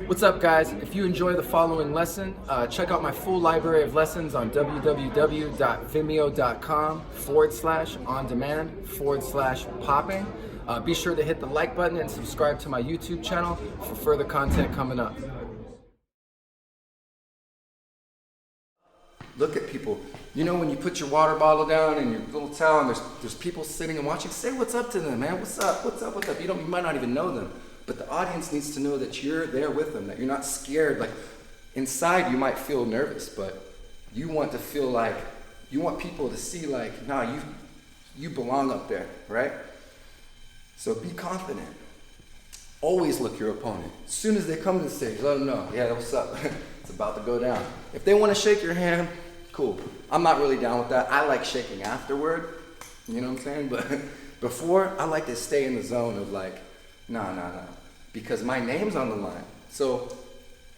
What's up, guys? If you enjoy the following lesson, check out my full library of lessons on www.vimeo.com/on-demand/popping. Be sure to hit the like button and subscribe to my YouTube channel for further content coming up. Look at people. You know when you put your water bottle down and your little towel and there's people sitting and watching, say what's up to them, man. What's up? What's up? What's up? You might not even know them, but the audience needs to know that you're there with them, that you're not scared. Like inside you might feel nervous, but you want to feel like, you want people to see like, nah, you belong up there, right? So be confident. Always look your opponent. As soon as they come to the stage, let them know, yeah, what's up? It's about to go down. If they want to shake your hand, cool. I'm not really down with that. I like shaking afterward, you know what I'm saying? But before, I like to stay in the zone of like, nah, because my name's on the line. So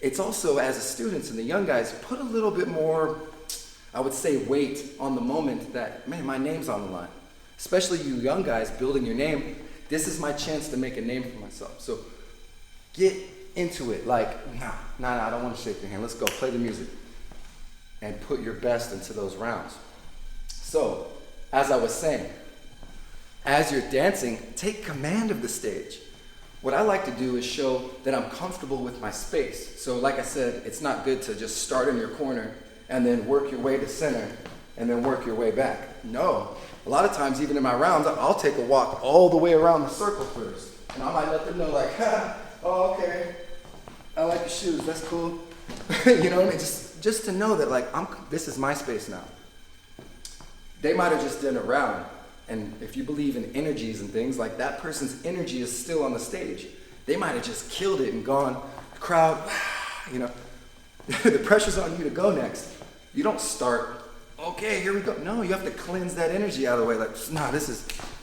it's also, as the students and the young guys, put a little bit more, I would say, weight on the moment that, man, my name's on the line. Especially you young guys building your name. This is my chance to make a name for myself. So get into it. Like, nah, I don't want to shake your hand. Let's go, play the music. And put your best into those rounds. So, as I was saying, as you're dancing, take command of the stage. What I like to do is show that I'm comfortable with my space. So like I said, it's not good to just start in your corner and then work your way to center and then work your way back. No. A lot of times, even in my rounds, I'll take a walk all the way around the circle first. And I might let them know like, oh, okay, I like your shoes, that's cool. You know what I mean? Just to know that like, this is my space now. They might have just done a round. And if you believe in energies and things, like that person's energy is still on the stage. They might have just killed it and gone, crowd, you know. The pressure's on you to go next. You don't start, okay, here we go. No, you have to cleanse that energy out of the way. Like, nah,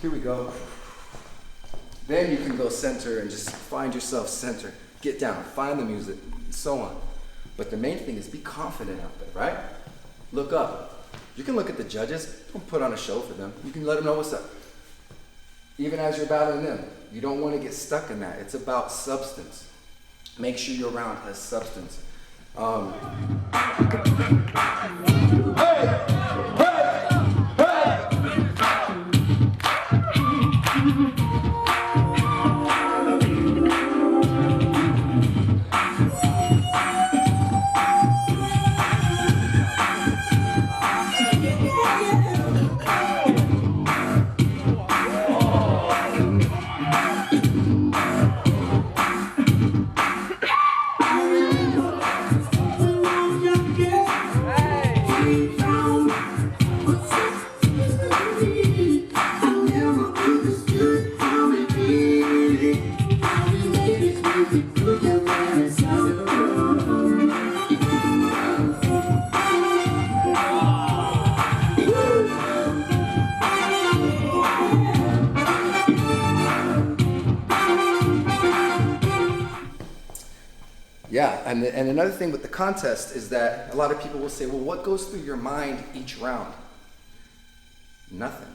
here we go. Then you can go center and just find yourself center. Get down, find the music, and so on. But the main thing is be confident out there, right? Look up. You can look at the judges. Don't put on a show for them. You can let them know what's up. Even as you're battling them, you don't want to get stuck in that. It's about substance. Make sure your round has substance. Yeah, and another thing with the contest is that a lot of people will say, well, what goes through your mind each round? Nothing.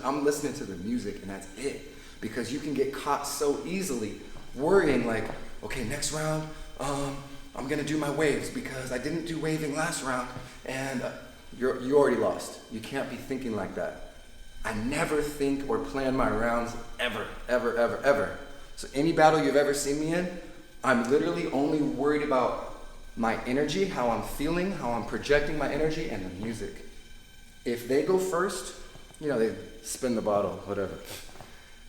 I'm listening to the music and that's it. Because you can get caught so easily worrying like, okay, next round, I'm gonna do my waves because I didn't do waving last round and you already lost. You can't be thinking like that. I never think or plan my rounds ever. So any battle you've ever seen me in, I'm literally only worried about my energy, how I'm feeling, how I'm projecting my energy, and the music. If they go first, you know, they spin the bottle, whatever.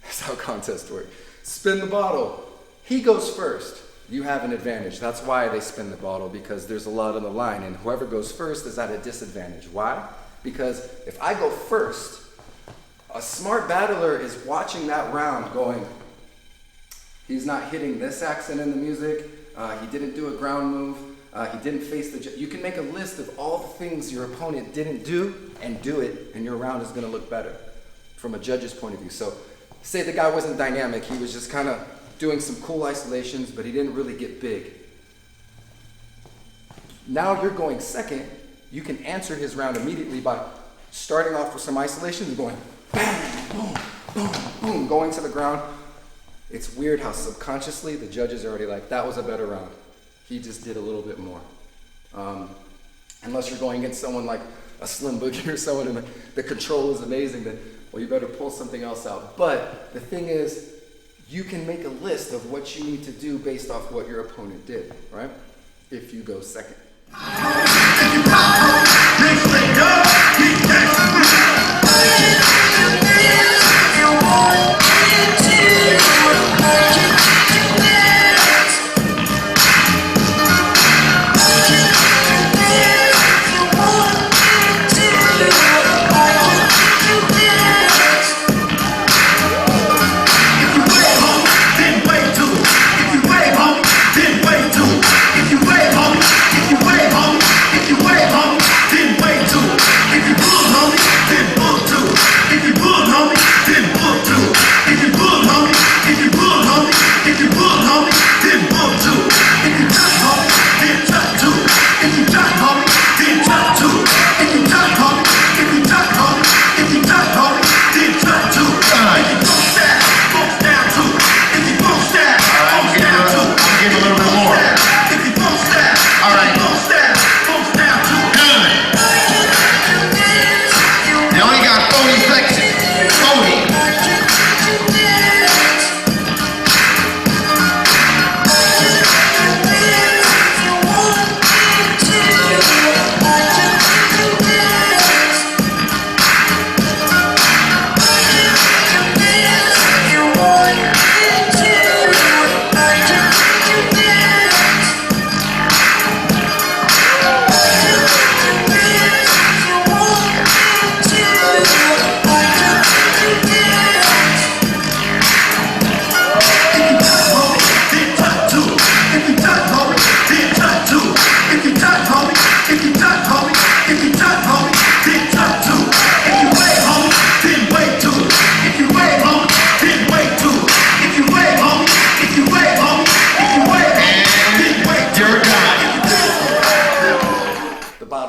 That's how contests work. Spin the bottle. He goes first. You have an advantage. That's why they spin the bottle, because there's a lot on the line, and whoever goes first is at a disadvantage. Why? Because if I go first, a smart battler is watching that round going, he's not hitting this accent in the music. He didn't do a ground move. He didn't face the... You can make a list of all the things your opponent didn't do and do it, and your round is going to look better from a judge's point of view. So say the guy wasn't dynamic. He was just kind of doing some cool isolations, but he didn't really get big. Now you're going second. You can answer his round immediately by starting off with some isolations and going bang, boom, boom, boom, going to the ground. it's weird how subconsciously the judges are already like, that was a better round. He just did a little bit more. Unless you're going against someone like a Slim Boogie or someone and the control is amazing, then, well, you better pull something else out. But the thing is, you can make a list of what you need to do based off what your opponent did, right? If you go second.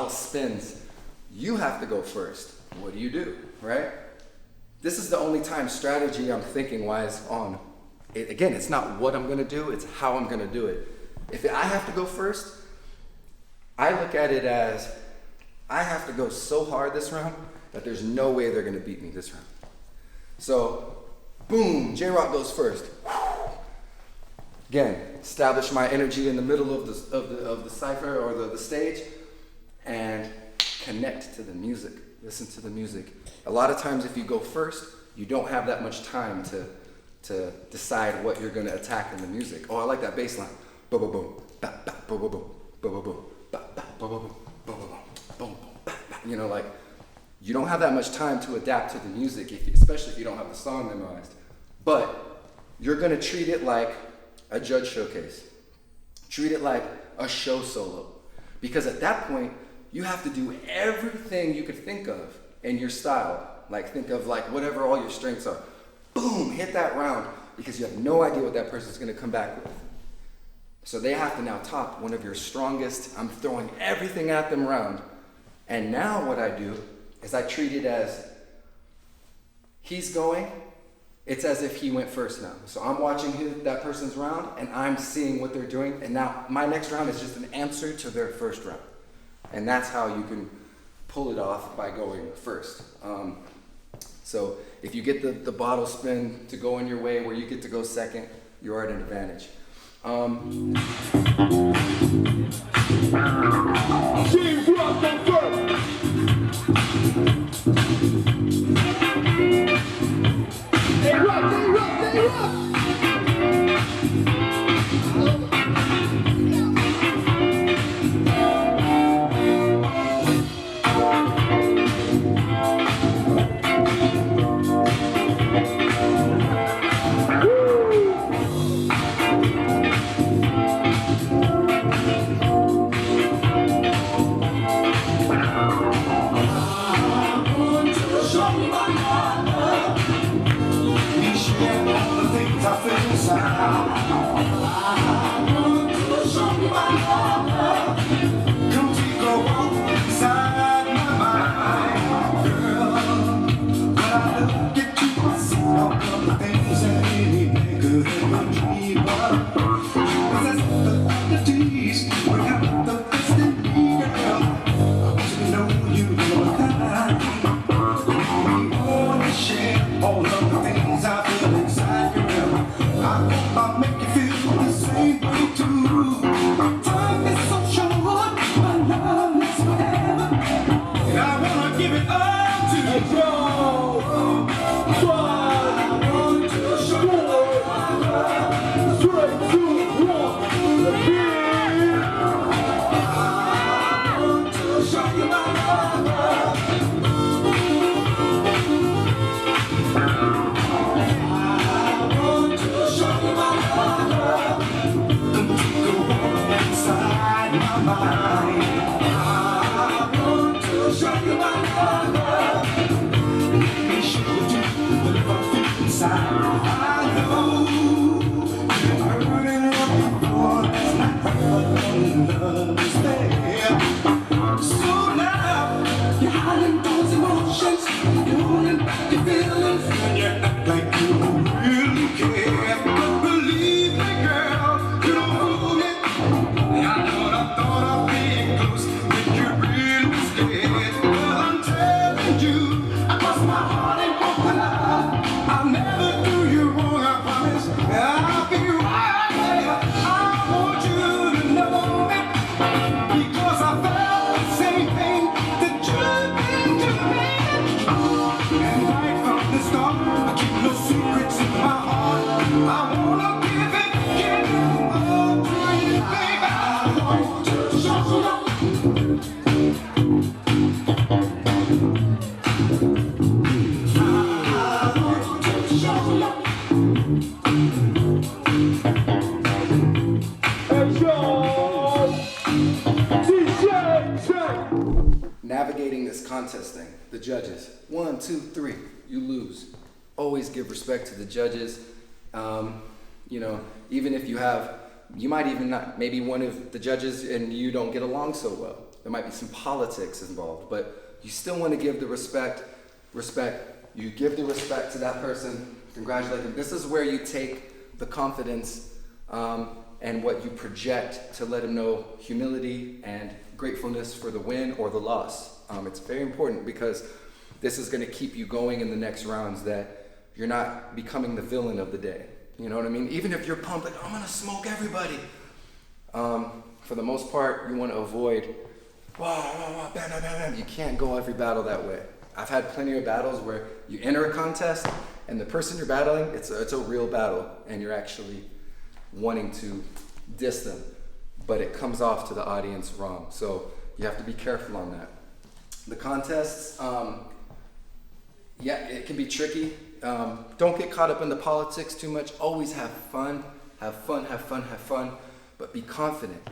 Spins, you have to go first. What do you do, right? This is the only time strategy I'm thinking wise on. Again, it's not what I'm gonna do, it's how I'm gonna do it. If I have to go first, I look at it as I have to go so hard this round that there's no way they're gonna beat me this round. So, boom, J-Rock goes first. Again, establish my energy in the middle of the cipher or the stage, and connect to the music, listen to the music. A lot of times if you go first, you don't have that much time to decide what you're gonna attack in the music. Oh, I like that bass line. Boom, boom, boom, ba, ba, boom, boom, boom, boom, boom, boom, ba, ba, boom, boom, boom, boom, boom, boom, boom, ba, ba. You know, like, you don't have that much time to adapt to the music, especially if you don't have the song memorized. But you're gonna treat it like a judge showcase. Treat it like a show solo. Because at that point, you have to do everything you could think of in your style. Like think of like whatever all your strengths are. Boom, hit that round because you have no idea what that person's gonna come back with. So they have to now top one of your strongest, I'm throwing everything at them round. And now what I do is I treat it as he's going, it's as if he went first now. So I'm watching that person's round and I'm seeing what they're doing. And now my next round is just an answer to their first round. And that's how you can pull it off by going first. So if you get the bottle spin to go in your way where you get to go second, you're at an advantage. They rock. Time is so short, my love is forever. And I wanna give it up to you. I want to show you my love. 3, 2, 1, the beat. I want to show you my love. I want to show you my love. Don't take a walk inside my mind. I want to show you my love. Let me show you the love I feel inside. I know you're hurting up before. It's not when love is there. So now you're hiding those emotions, you're holding back your feelings, and you act like you don't really care. But believe me, girl, you don't hold it. And I know I thought of being close, that you really was dead. Well, I'm telling you, I crossed my heart and broke my life. I'll never do you wrong, I promise. I'll be right there. I want you to know it, because I felt the same thing that you've been to me. And right from the start, I keep no secrets in my heart. I wanna give it all to you, baby. I want to show you love. I want to show you love. Hey, yo, DJ, check. Navigating this contest thing, the judges. 1, 2, 3, you lose. Always give respect to the judges. You know, even if you might even not, maybe one of the judges and you don't get along so well. There might be some politics involved, but you still want to give the respect. You give the respect to that person, congratulate them. This is where you take the confidence and what you project to let them know humility and gratefulness for the win or the loss. It's very important because this is going to keep you going in the next rounds, that you're not becoming the villain of the day. You know what I mean? Even if you're pumped, like, I'm going to smoke everybody. For the most part, you want to avoid, bam, bam, bam. You can't go every battle that way. I've had plenty of battles where you enter a contest and the person you're battling, it's a real battle and you're actually wanting to diss them, but it comes off to the audience wrong. So you have to be careful on that. The contests, yeah, it can be tricky. Don't get caught up in the politics too much. Always have fun, but be confident.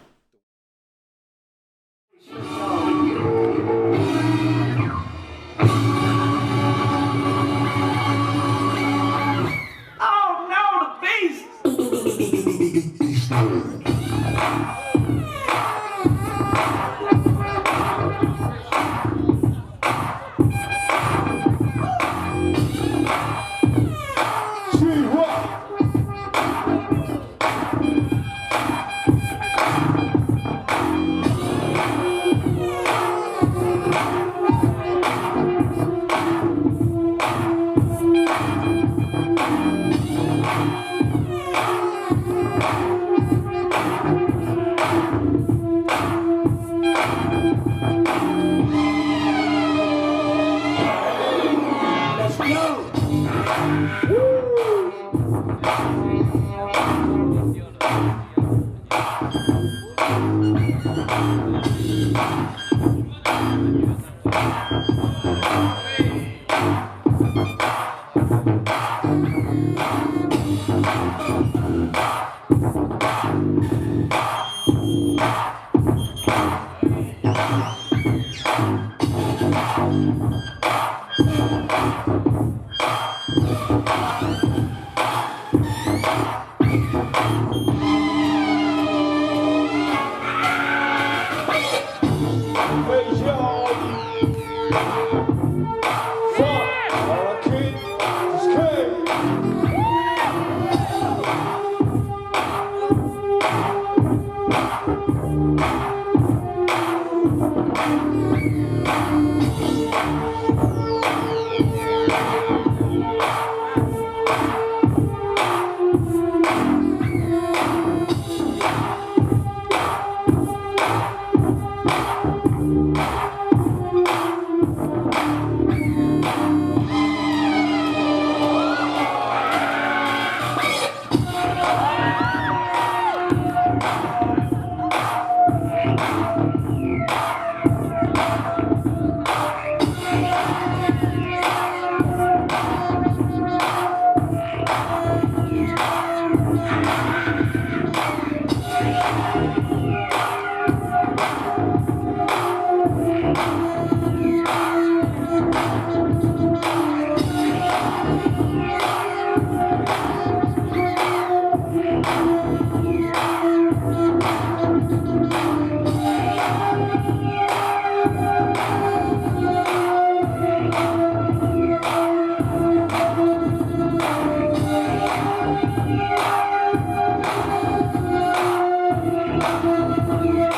Oh no, the beast!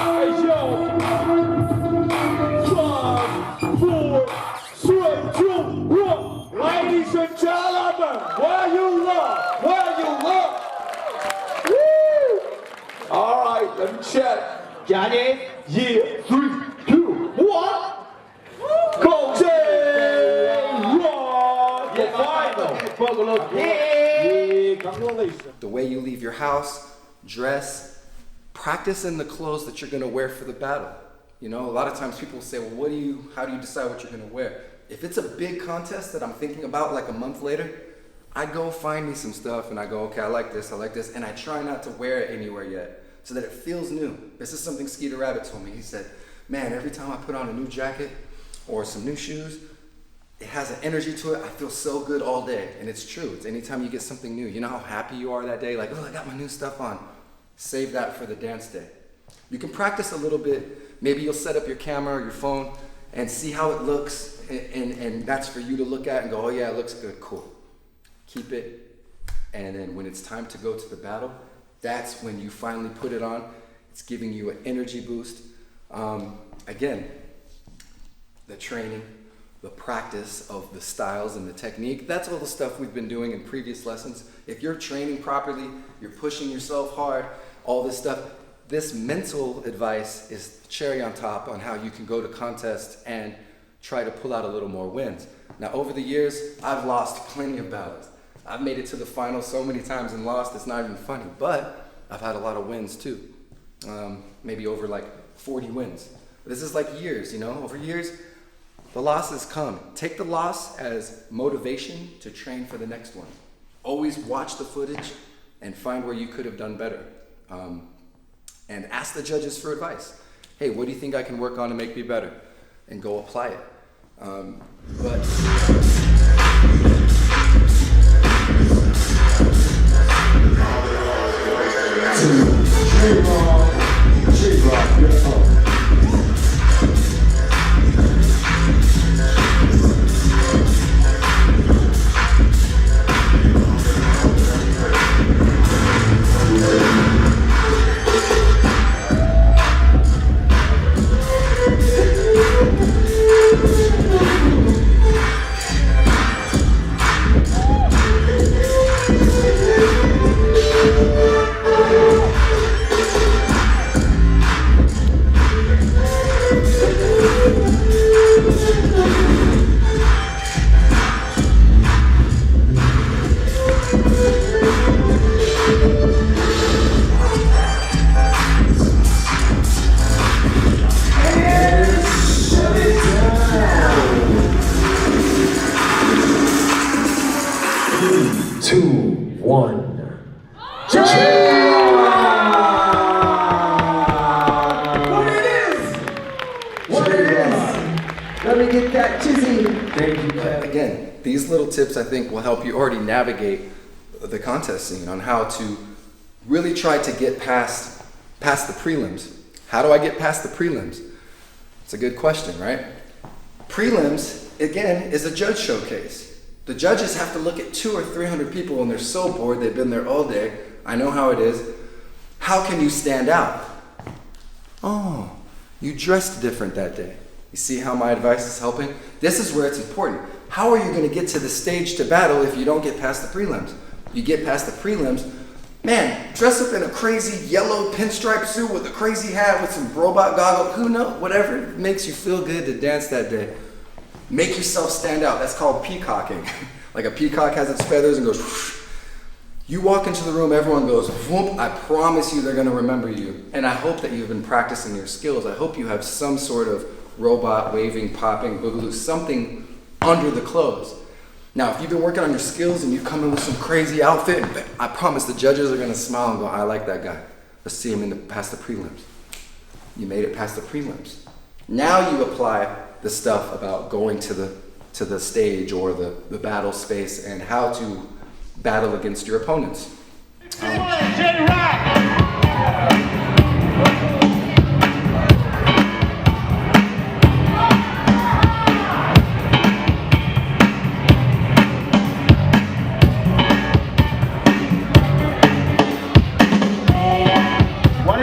Hey yo, 5, 4, 3, 2, 1. Ladies and gentlemen, where you love, where you love. Woo! All right, let me check. Got it? Yeah, 3, 2, 1. Go J1 for final. Buckle up, yeah, congratulations. The way you leave your house, dress, practice in the clothes that you're gonna wear for the battle. You know, a lot of times people say, well, how do you decide what you're gonna wear? If it's a big contest that I'm thinking about like a month later, I go find me some stuff and I go, okay, I like this, and I try not to wear it anywhere yet so that it feels new. This is something Skeeter Rabbit told me. He said, man, every time I put on a new jacket or some new shoes, it has an energy to it. I feel so good all day. And it's true. It's anytime you get something new. You know how happy you are that day? Like, oh, I got my new stuff on. Save that for the dance day. You can practice a little bit. Maybe you'll set up your camera or your phone and see how it looks. And that's for you to look at and go, oh yeah, it looks good, cool. Keep it. And then when it's time to go to the battle, that's when you finally put it on. It's giving you an energy boost. Again, the training, the practice of the styles and the technique, that's all the stuff we've been doing in previous lessons. If you're training properly, you're pushing yourself hard, all this stuff, this mental advice is the cherry on top on how you can go to contests and try to pull out a little more wins. Now, over the years, I've lost plenty of battles. I've made it to the final so many times and lost, it's not even funny, but I've had a lot of wins too. Maybe over like 40 wins. This is like years, you know, over years, the losses come. Take the loss as motivation to train for the next one. Always watch the footage and find where you could have done better. And ask the judges for advice. Hey, what do you think I can work on to make me better? And go apply it. Let me get that chizzy. Thank you, Ted. Again, these little tips I think will help you already navigate the contest scene on how to really try to get past the prelims. How do I get past the prelims? It's a good question, right? Prelims, again, is a judge showcase. The judges have to look at 200 or 300 people and they're so bored, they've been there all day. I know how it is. How can you stand out? Oh, you dressed different that day. You see how my advice is helping? This is where it's important. How are you going to get to the stage to battle if you don't get past the prelims? You get past the prelims, man, dress up in a crazy yellow pinstripe suit with a crazy hat with some robot goggles, who knows, whatever makes you feel good to dance that day. Make yourself stand out. That's called peacocking. Like a peacock has its feathers and goes whoosh. You walk into the room, everyone goes, whoop, I promise you they're gonna remember you. And I hope that you've been practicing your skills. I hope you have some sort of robot, waving, popping, boogaloo, something under the clothes. Now, if you've been working on your skills and you come in with some crazy outfit, I promise the judges are gonna smile and go, I like that guy. Let's see him past the prelims. You made it past the prelims. Now you apply the stuff about going to the stage or the battle space and how to battle against your opponents. Why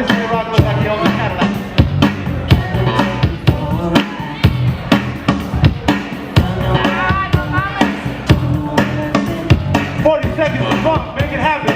does J-Rock look like he owns a Cadillac? 40 seconds of funk, make it happen.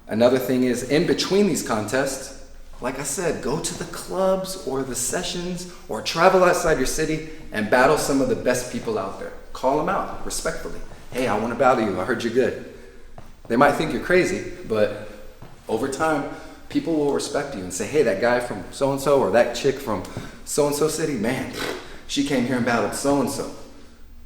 Another thing is, in between these contests, like I said, go to the clubs or the sessions or travel outside your city and battle some of the best people out there. Call them out respectfully. Hey, I want to battle you. I heard you're good. They might think you're crazy, but over time, people will respect you and say, hey, that guy from so-and-so or that chick from so-and-so city, man, she came here and battled so-and-so.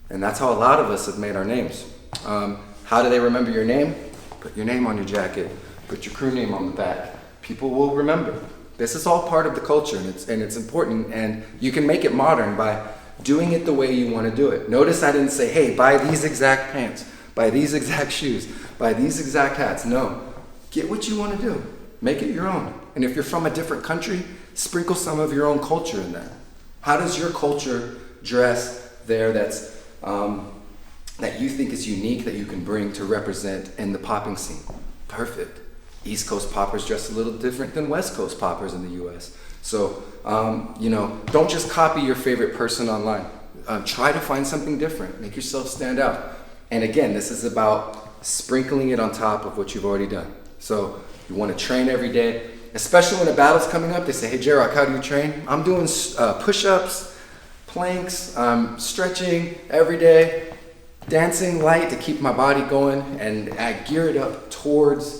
And that's how a lot of us have made our names. How do they remember your name? Put your name on your jacket. Put your crew name on the back. People will remember. This is all part of the culture, and it's important, and you can make it modern by doing it the way you want to do it. Notice I didn't say, hey, buy these exact pants, buy these exact shoes, buy these exact hats. No, get what you want to do. Make it your own. And if you're from a different country, sprinkle some of your own culture in there. How does your culture dress there that's that you think is unique that you can bring to represent in the popping scene? Perfect. East Coast poppers dress a little different than West Coast poppers in the US. So, don't just copy your favorite person online. Try to find something different. Make yourself stand out. And again, this is about sprinkling it on top of what you've already done. So you want to train every day, especially when a battle's coming up. They say, hey, J-Rock, how do you train? I'm doing push-ups, planks, stretching every day, dancing light to keep my body going, and I gear it up towards,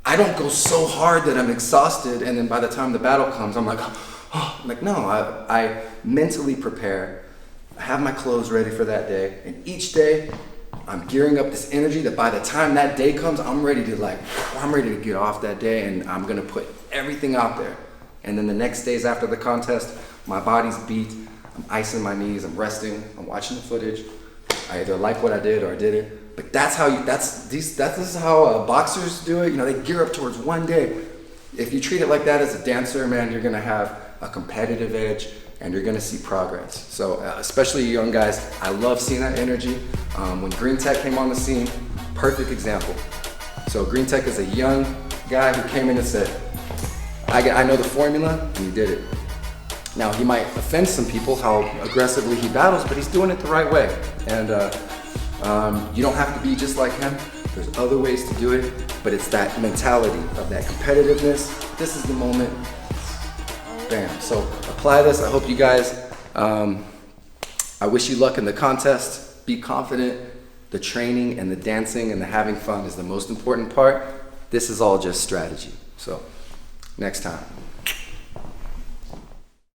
I don't go so hard that I'm exhausted, and then by the time the battle comes, I'm like, oh, no, I mentally prepare. I have my clothes ready for that day, and each day I'm gearing up this energy that by the time that day comes, I'm ready to get off that day, and I'm gonna put everything out there. And then the next days after the contest, my body's beat, I'm icing my knees, I'm resting, I'm watching the footage. I either like what I did or I didn't. But this is how boxers do it. They gear up towards one day. If you treat it like that as a dancer, man, you're gonna have a competitive edge and you're gonna see progress. So especially you young guys, I love seeing that energy. When Green Tech came on the scene, perfect example. So Green Tech is a young guy who came in and said, I know the formula, and he did it. Now he might offend some people how aggressively he battles, but he's doing it the right way. And you don't have to be just like him. There's other ways to do it, but it's that mentality of that competitiveness. This is the moment. Bam. So apply this. I hope you guys, I wish you luck in the contest. Be confident. The training and the dancing and the having fun is the most important part. This is all just strategy. So next time.